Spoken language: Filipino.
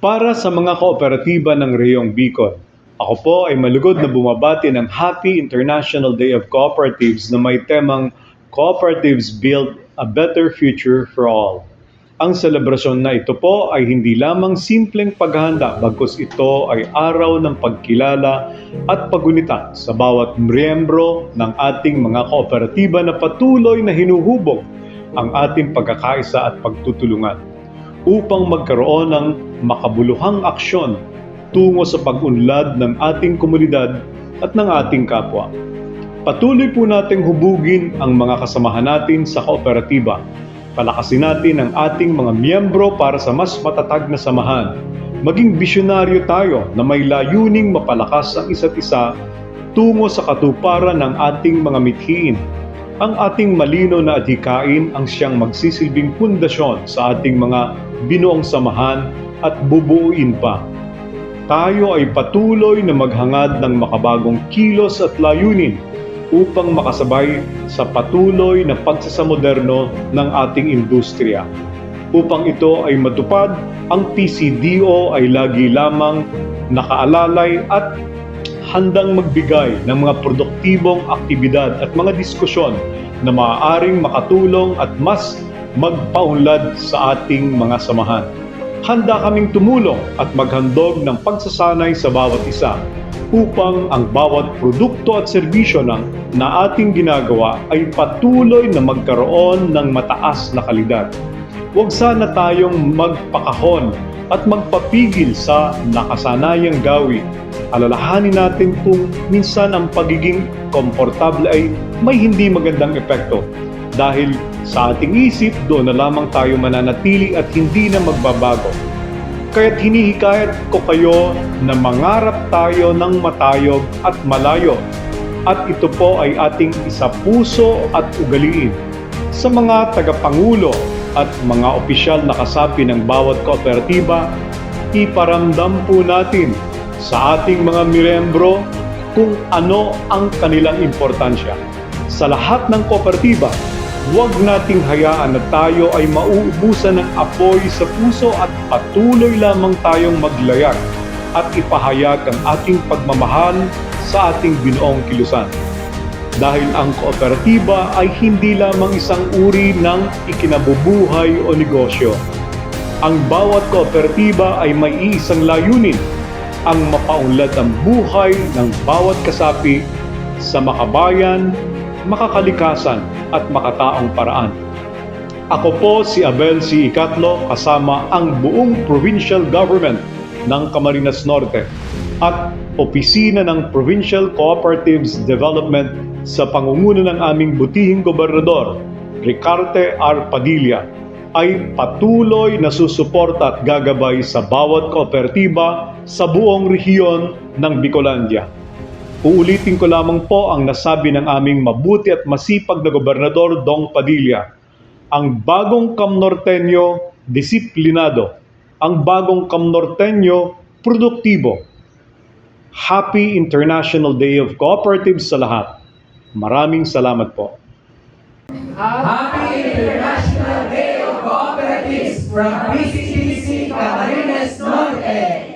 Para sa mga kooperatiba ng Reyong Bicol, ako po ay malugod na bumabati ng Happy International Day of Cooperatives na may temang Cooperatives Build a Better Future for All. Ang selebrasyon na ito po ay hindi lamang simpleng paghahanda bagkus ito ay araw ng pagkilala at pagunita sa bawat miyembro ng ating mga kooperatiba na patuloy na hinuhubog ang ating pagkakaisa at pagtutulungan upang magkaroon ng makabuluhang aksyon tungo sa pag-unlad ng ating komunidad at ng ating kapwa. Patuloy po nating hubugin ang mga kasamahan natin sa kooperatiba. Palakasin natin ang ating mga miyembro para sa mas matatag na samahan. Maging bisyonaryo tayo na may layuning mapalakas ang isa't isa tungo sa katuparan ng ating mga mithiin. Ang ating malino na adhikain ang siyang magsisilbing pundasyon sa ating mga binuong samahan at bubuuin pa. Tayo ay patuloy na maghangad ng makabagong kilos at layunin upang makasabay sa patuloy na pagsasamoderno ng ating industriya. Upang ito ay matupad, ang PCDO ay lagi lamang nakaalalay at handang magbigay ng mga produktibong aktibidad at mga diskusyon na maaaring makatulong at mas magpaunlad sa ating mga samahan. Handa kaming tumulong at maghandog ng pagsasanay sa bawat isa upang ang bawat produkto at serbisyo na ating ginagawa ay patuloy na magkaroon ng mataas na kalidad. Huwag sana tayong magpakahon at magpapigil sa nakasanayang gawi. Alalahanin natin kung minsan ang pagiging komportable ay may hindi magandang epekto dahil sa ating isip doon na lamang tayo mananatili at hindi na magbabago. Kaya't hinihikayat ko kayo na mangarap tayo ng matayog at malayo at ito po ay ating isapuso at ugaliin. Sa mga tagapangulo at mga opisyal na kasapi ng bawat kooperatiba, iparamdam po natin sa ating mga miyembro kung ano ang kanilang importansya. Sa lahat ng kooperatiba, huwag nating hayaan na tayo ay mauubusan ng apoy sa puso at patuloy lamang tayong maglayag at ipahayag ang ating pagmamahal sa ating binuong kilusan. Dahil ang kooperatiba ay hindi lamang isang uri ng ikinabubuhay o negosyo. Ang bawat kooperatiba ay may iisang layunin, ang mapaunlad ang buhay ng bawat kasapi sa makabayan, makakalikasan at makataong paraan. Ako po si Abel C. Ikatlo kasama ang buong provincial government ng Camarines Norte at opisina ng Provincial Cooperatives Development sa pangunguna ng aming butihing gobernador, Ricarte R. Padilla, ay patuloy na susuporta at gagabay sa bawat kooperatiba sa buong rehiyon ng Bicolandia. Uulitin ko lamang po ang nasabi ng aming mabuti at masipag na Gobernador Dong Padilla. Ang bagong Kamnorteño, disiplinado. Ang bagong Kamnorteño, produktibo. Happy International Day of Cooperatives sa lahat. Maraming salamat po. Happy International Day of Cooperatives from PCCC Camarines Norte!